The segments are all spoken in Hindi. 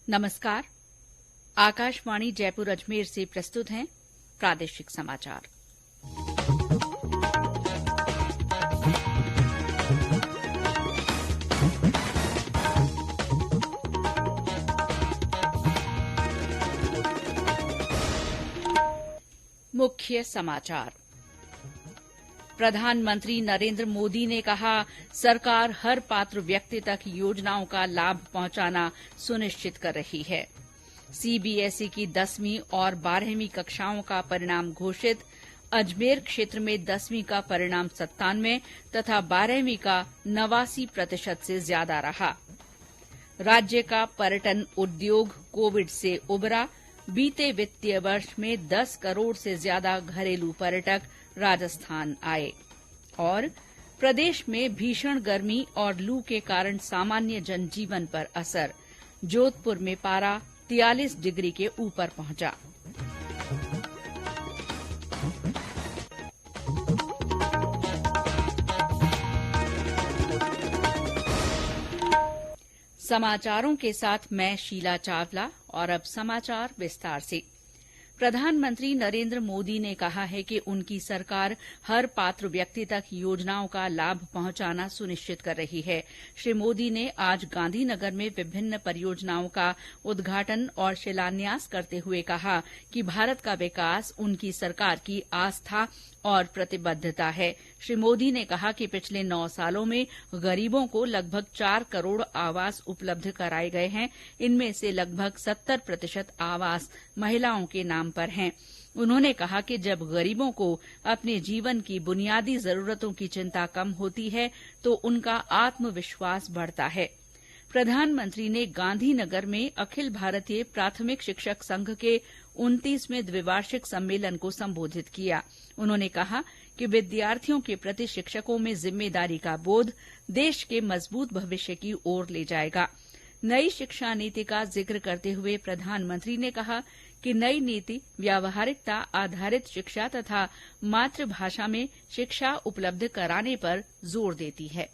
नमस्कार। आकाशवाणी जयपुर अजमेर से प्रस्तुत हैं प्रादेशिक समाचार। मुख्य समाचार। प्रधानमंत्री नरेंद्र मोदी ने कहा, सरकार हर पात्र व्यक्ति तक योजनाओं का लाभ पहुंचाना सुनिश्चित कर रही है। सीबीएसई की 10वीं और 12वीं कक्षाओं का परिणाम घोषित। अजमेर क्षेत्र में 10वीं का परिणाम 97 तथा 12वीं का 89% से ज्यादा रहा। राज्य का पर्यटन उद्योग कोविड से उबरा। बीते वित्तीय वर्ष में 10 करोड़ से ज्यादा घरेलू पर्यटक राजस्थान आए। और प्रदेश में भीषण गर्मी और लू के कारण सामान्य जनजीवन पर असर। जोधपुर में पारा 43 डिग्री के ऊपर पहुंचा। समाचारों के साथ मैं शीला चावला। और अब समाचार विस्तार से। प्रधानमंत्री नरेंद्र मोदी ने कहा है कि उनकी सरकार हर पात्र व्यक्ति तक योजनाओं का लाभ पहुंचाना सुनिश्चित कर रही है। श्री मोदी ने आज गांधीनगर में विभिन्न परियोजनाओं का उद्घाटन और शिलान्यास करते हुए कहा कि भारत का विकास उनकी सरकार की आस्था और प्रतिबद्धता है। श्री मोदी ने कहा कि पिछले 9 सालों में गरीबों को लगभग 4 करोड़ आवास उपलब्ध कराए गए हैं। इनमें से लगभग 70% आवास महिलाओं के नाम पर हैं। उन्होंने कहा कि जब गरीबों को अपने जीवन की बुनियादी जरूरतों की चिंता कम होती है तो उनका आत्मविश्वास बढ़ता है। प्रधानमंत्री ने गांधीनगर में अखिल भारतीय प्राथमिक शिक्षक संघ के 29वें द्विवार्षिक सम्मेलन को संबोधित किया। उन्होंने कहा कि विद्यार्थियों के प्रति शिक्षकों में जिम्मेदारी का बोध देश के मजबूत भविष्य की ओर ले जाएगा। नई शिक्षा नीति का जिक्र करते हुए प्रधानमंत्री ने कहा कि नई नीति व्यावहारिकता आधारित शिक्षा तथा मातृभाषा में शिक्षा उपलब्ध कराने पर जोर देती है।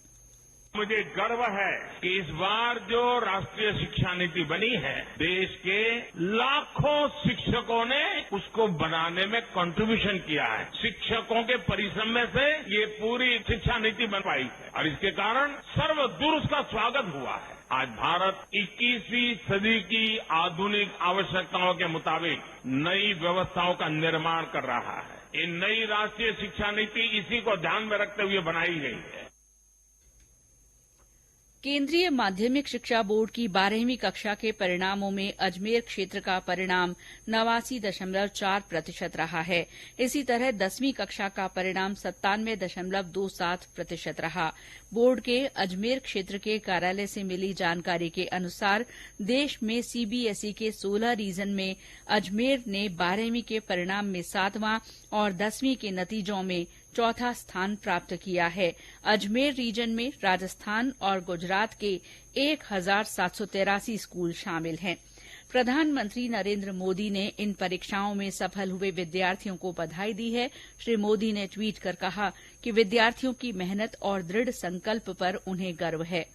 मुझे गर्व है कि इस बार जो राष्ट्रीय शिक्षा नीति बनी है, देश के लाखों शिक्षकों ने उसको बनाने में कंट्रीब्यूशन किया है। शिक्षकों के परिश्रम में से ये पूरी शिक्षा नीति बन पाई है और इसके कारण सर्वदूर उसका स्वागत हुआ है। आज भारत 21वीं सदी की आधुनिक आवश्यकताओं के मुताबिक नई व्यवस्थाओं का निर्माण कर रहा है। ये नई राष्ट्रीय शिक्षा नीति इसी को ध्यान में रखते हुए बनाई गई है। केंद्रीय माध्यमिक शिक्षा बोर्ड की 12वीं कक्षा के परिणामों में अजमेर क्षेत्र का परिणाम 89.4% रहा है। इसी तरह 10वीं कक्षा का परिणाम 97.27% रहा। बोर्ड के अजमेर क्षेत्र के कार्यालय से मिली जानकारी के अनुसार देश में सीबीएसई के 16 रीजन में अजमेर ने 12वीं के परिणाम में 7वां और 10वीं के नतीजों में 4था स्थान प्राप्त किया है। अजमेर रीजन में राजस्थान और गुजरात के 1783 स्कूल शामिल हैं। प्रधानमंत्री नरेंद्र मोदी ने इन परीक्षाओं में सफल हुए विद्यार्थियों को बधाई दी है। श्री मोदी ने ट्वीट कर कहा कि विद्यार्थियों की मेहनत और दृढ़ संकल्प पर उन्हें गर्व है।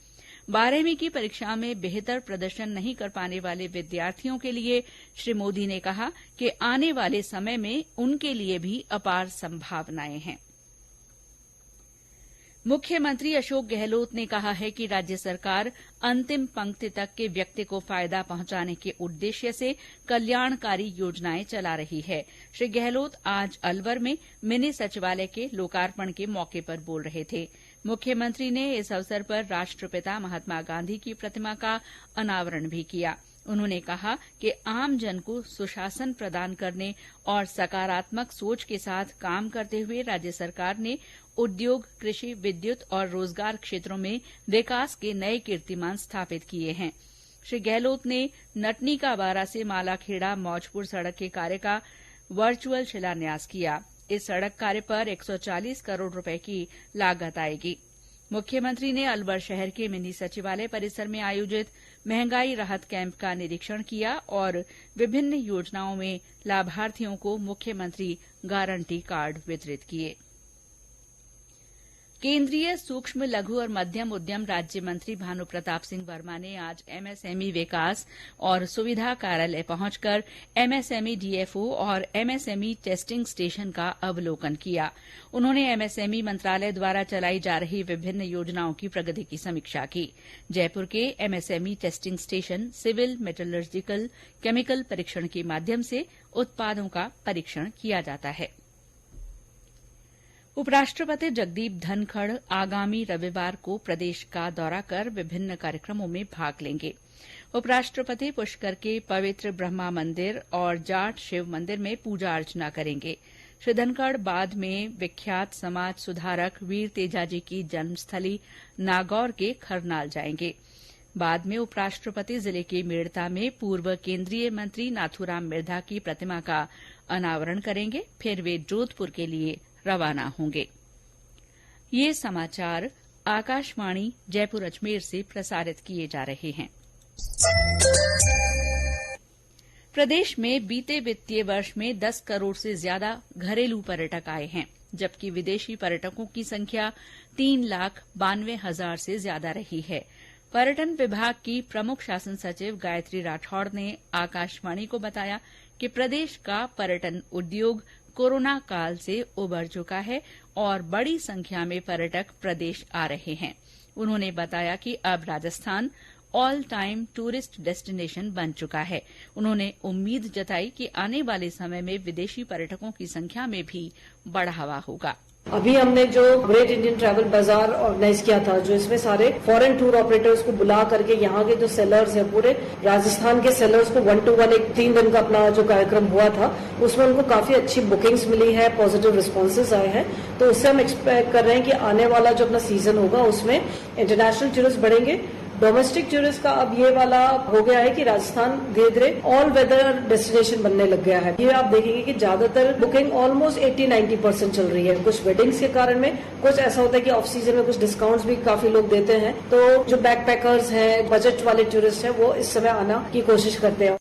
12वीं की परीक्षा में बेहतर प्रदर्शन नहीं कर पाने वाले विद्यार्थियों के लिए श्री मोदी ने कहा कि आने वाले समय में उनके लिए भी अपार संभावनाएं हैं। मुख्यमंत्री अशोक गहलोत ने कहा है कि राज्य सरकार अंतिम पंक्ति तक के व्यक्ति को फायदा पहुंचाने के उद्देश्य से कल्याणकारी योजनाएं चला रही है। श्री गहलोत आज अलवर में मिनी सचिवालय के लोकार्पण के मौके पर बोल रहे थे। मुख्यमंत्री ने इस अवसर पर राष्ट्रपिता महात्मा गांधी की प्रतिमा का अनावरण भी किया। उन्होंने कहा कि आम जन को सुशासन प्रदान करने और सकारात्मक सोच के साथ काम करते हुए राज्य सरकार ने उद्योग, कृषि, विद्युत और रोजगार क्षेत्रों में विकास के नए कीर्तिमान स्थापित किए हैं। श्री गहलोत ने नटनी का बारा से मालाखेड़ा मौजपुर सड़क के कार्य का वर्चुअल शिलान्यास किया। इस सड़क कार्य पर 140 करोड़ रुपए की लागत आएगी। मुख्यमंत्री ने अलवर शहर के मिनी सचिवालय परिसर में आयोजित महंगाई राहत कैंप का निरीक्षण किया और विभिन्न योजनाओं में लाभार्थियों को मुख्यमंत्री गारंटी कार्ड वितरित किए। केंद्रीय सूक्ष्म लघु और मध्यम उद्यम राज्य मंत्री भानु प्रताप सिंह वर्मा ने आज एमएसएमई विकास और सुविधा कार्यालय पहुंचकर एमएसएमई डीएफओ और एमएसएमई टेस्टिंग स्टेशन का अवलोकन किया। उन्होंने एमएसएमई मंत्रालय द्वारा चलाई जा रही विभिन्न योजनाओं की प्रगति की समीक्षा की। जयपुर के MSME testing station civil metallurgical chemical परीक्षण के माध्यम से उत्पादों का परीक्षण किया जाता है। उपराष्ट्रपति जगदीप धनखड़ आगामी रविवार को प्रदेश का दौरा कर विभिन्न कार्यक्रमों में भाग लेंगे। उपराष्ट्रपति पुष्कर के पवित्र ब्रह्मा मंदिर और जाट शिव मंदिर में पूजा अर्चना करेंगे। श्री धनखड़ बाद में विख्यात समाज सुधारक वीर तेजाजी की जन्मस्थली नागौर के खरनाल जाएंगे। बाद में उपराष्ट्रपति जिले के मेड़ता में पूर्व केंद्रीय मंत्री नाथूराम मिर्धा की प्रतिमा का अनावरण करेंगे। फिर वे जोधपुर के लिए रवाना होंगे। ये समाचार आकाशवाणी जयपुर अजमेर से प्रसारित किए जा रहे हैं। प्रदेश में बीते वित्तीय वर्ष में 10 करोड़ से ज्यादा घरेलू पर्यटक आए हैं, जबकि विदेशी पर्यटकों की संख्या 3,92,000 से ज्यादा रही है। पर्यटन विभाग की प्रमुख शासन सचिव गायत्री राठौड़ ने आकाशवाणी को बताया कि प्रदेश का पर्यटन उद्योग कोरोना काल से उबर चुका है और बड़ी संख्या में पर्यटक प्रदेश आ रहे हैं। उन्होंने बताया कि अब Rajasthan all time tourist destination बन चुका है। उन्होंने उम्मीद जताई कि आने वाले समय में विदेशी पर्यटकों की संख्या में भी बढ़ावा होगा। अभी हमने जो ग्रेट इंडियन ट्रैवल बाजार ऑर्गेनाइज किया था, जो इसमें सारे फॉरेन टूर ऑपरेटर्स को बुला करके यहाँ के जो सेलर्स हैं, पूरे राजस्थान के सेलर्स को 1-to-1 एक 3 दिन का अपना जो कार्यक्रम हुआ था, उसमें उनको काफी अच्छी बुकिंग्स मिली है, पॉजिटिव रिस्पॉन्सेज आए हैं। तो उससे हम एक्सपेक्ट कर रहे हैं कि आने वाला जो अपना सीजन होगा उसमें इंटरनेशनल टूरिस्ट बढ़ेंगे। डोमेस्टिक टूरिस्ट का अब ये वाला हो गया है कि राजस्थान धीरे धीरे ऑल वेदर डेस्टिनेशन बनने लग गया है। ये आप देखेंगे कि ज्यादातर बुकिंग ऑलमोस्ट 80-90% चल रही है। कुछ वेडिंग्स के कारण में, कुछ ऐसा होता है कि ऑफ सीजन में कुछ डिस्काउंट्स भी काफी लोग देते हैं। तो जो बैकपैकर्स हैं, बजट वाले टूरिस्ट हैं, वो इस समय आना की कोशिश करते हैं।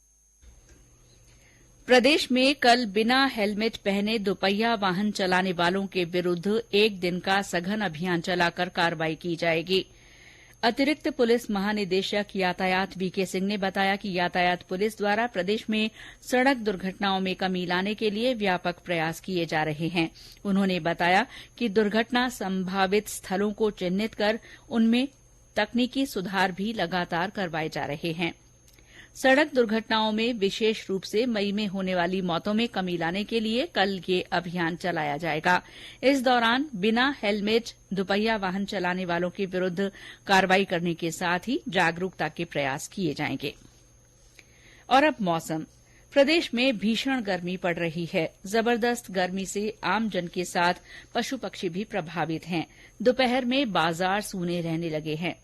प्रदेश में कल बिना हेलमेट पहने दोपहिया वाहन चलाने वालों के विरूद्ध 1 दिन का सघन अभियान चलाकर कार्रवाई की जाएगी। अतिरिक्त पुलिस महानिदेशक यातायात वीके सिंह ने बताया कि यातायात पुलिस द्वारा प्रदेश में सड़क दुर्घटनाओं में कमी लाने के लिए व्यापक प्रयास किए जा रहे हैं। उन्होंने बताया कि दुर्घटना संभावित स्थलों को चिन्हित कर उनमें तकनीकी सुधार भी लगातार करवाए जा रहे हैं। सड़क दुर्घटनाओं में विशेष रूप से मई में होने वाली मौतों में कमी लाने के लिए कल ये अभियान चलाया जाएगा। इस दौरान बिना हेलमेट दुपहिया वाहन चलाने वालों के विरूद्ध कार्रवाई करने के साथ ही जागरूकता के प्रयास किए जाएंगे। और अब मौसम। प्रदेश में भीषण गर्मी पड़ रही है। जबरदस्त गर्मी से आमजन के साथ पशु पक्षी भी प्रभावित हैं। दोपहर में बाजार सूने रहने लगे हैं।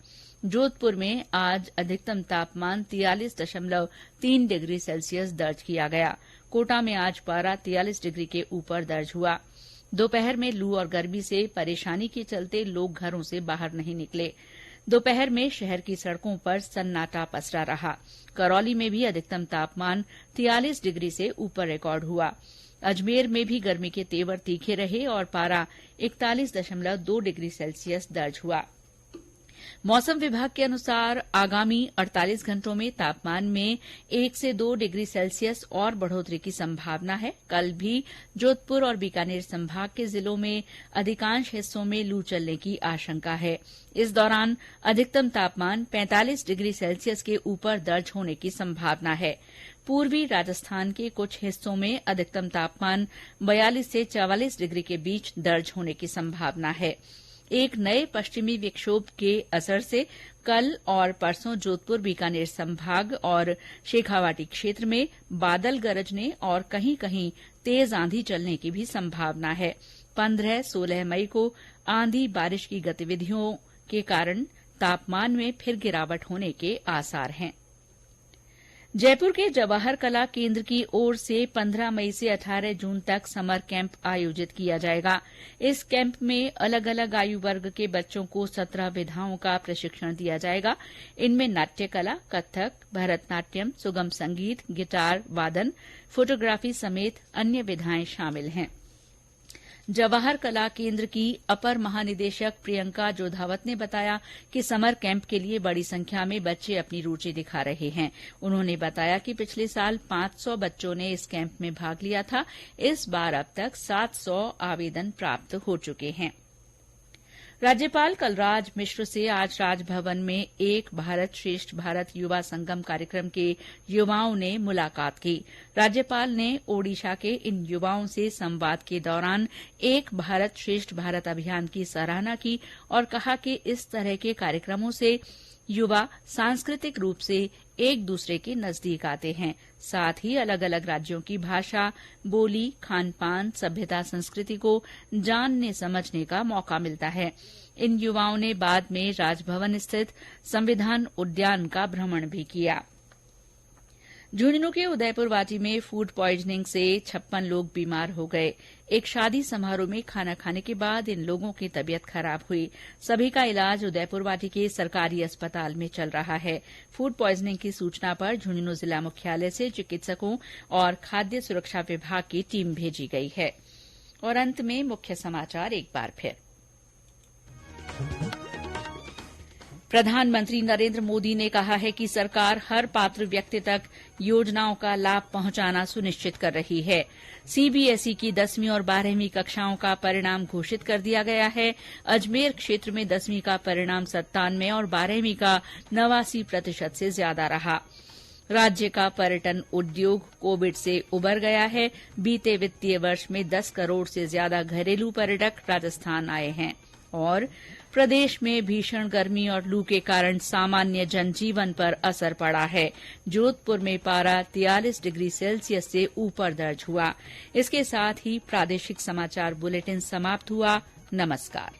जोधपुर में आज अधिकतम तापमान 43.3 डिग्री सेल्सियस दर्ज किया गया। कोटा में आज पारा 43 डिग्री के ऊपर दर्ज हुआ। दोपहर में लू और गर्मी से परेशानी के चलते लोग घरों से बाहर नहीं निकले। दोपहर में शहर की सड़कों पर सन्नाटा पसरा रहा। करौली में भी अधिकतम तापमान 43 डिग्री से ऊपर रिकॉर्ड हुआ। अजमेर में भी गर्मी के तेवर तीखे रहे और पारा 41.2 डिग्री सेल्सियस दर्ज हुआ। मौसम विभाग के अनुसार आगामी 48 घंटों में तापमान में 1 से 2 डिग्री सेल्सियस और बढ़ोतरी की संभावना है। कल भी जोधपुर और बीकानेर संभाग के जिलों में अधिकांश हिस्सों में लू चलने की आशंका है। इस दौरान अधिकतम तापमान 45 डिग्री सेल्सियस के ऊपर दर्ज होने की संभावना है। पूर्वी राजस्थान के कुछ हिस्सों में अधिकतम तापमान 42 से 44 डिग्री के बीच दर्ज होने की संभावना है। एक नए पश्चिमी विक्षोभ के असर से कल और परसों जोधपुर बीकानेर संभाग और शेखावाटी क्षेत्र में बादल गरजने और कहीं कहीं तेज आंधी चलने की भी संभावना है। 15-16 मई को आंधी बारिश की गतिविधियों के कारण तापमान में फिर गिरावट होने के आसार हैं। जयपुर के जवाहर कला केंद्र की ओर से 15 मई से 18 जून तक समर कैंप आयोजित किया जाएगा। इस कैंप में अलग अलग आयु वर्ग के बच्चों को 17 विधाओं का प्रशिक्षण दिया जाएगा। इनमें नाट्य कला, कथक, भरतनाट्यम, सुगम संगीत, गिटार वादन, फोटोग्राफी समेत अन्य विधाएं शामिल हैं। जवाहर कला केंद्र की अपर महानिदेशक प्रियंका जोधावत ने बताया कि समर कैंप के लिए बड़ी संख्या में बच्चे अपनी रुचि दिखा रहे हैं। उन्होंने बताया कि पिछले साल 500 बच्चों ने इस कैंप में भाग लिया था। इस बार अब तक 700 आवेदन प्राप्त हो चुके हैं। राज्यपाल कलराज मिश्र से आज राजभवन में एक भारत श्रेष्ठ भारत युवा संगम कार्यक्रम के युवाओं ने मुलाकात की। राज्यपाल ने ओडिशा के इन युवाओं से संवाद के दौरान एक भारत श्रेष्ठ भारत अभियान की सराहना की और कहा कि इस तरह के कार्यक्रमों से युवा सांस्कृतिक रूप से एक दूसरे के नजदीक आते हैं। साथ ही अलग अलग राज्यों की भाषा, बोली, खान पान, सभ्यता, संस्कृति को जानने समझने का मौका मिलता है। इन युवाओं ने बाद में राजभवन स्थित संविधान उद्यान का भ्रमण भी किया। झुंझुनू के उदयपुरवाटी में फूड पॉइजनिंग से 56 लोग बीमार हो गए। एक शादी समारोह में खाना खाने के बाद इन लोगों की तबीयत खराब हुई। सभी का इलाज उदयपुरवाटी के सरकारी अस्पताल में चल रहा है। फूड पॉइजनिंग की सूचना पर झुंझुनू जिला मुख्यालय से चिकित्सकों और खाद्य सुरक्षा विभाग की टीम भेजी गई है। और अंत में मुख्य समाचार एक बार फिर। प्रधानमंत्री नरेंद्र मोदी ने कहा है कि सरकार हर पात्र व्यक्ति तक योजनाओं का लाभ पहुंचाना सुनिश्चित कर रही है। सीबीएसई की 10वीं और 12वीं कक्षाओं का परिणाम घोषित कर दिया गया है। अजमेर क्षेत्र में 10वीं का परिणाम 97 और 12वीं का 89% से ज्यादा रहा। राज्य का पर्यटन उद्योग कोविड से उबर गया है। बीते वित्तीय वर्ष में 10 करोड़ से ज्यादा घरेलू पर्यटक राजस्थान आए हैं। और प्रदेश में भीषण गर्मी और लू के कारण सामान्य जनजीवन पर असर पड़ा है। जोधपुर में पारा 43 डिग्री सेल्सियस से ऊपर दर्ज हुआ। इसके साथ ही प्रादेशिक समाचार बुलेटिन समाप्त हुआ। नमस्कार।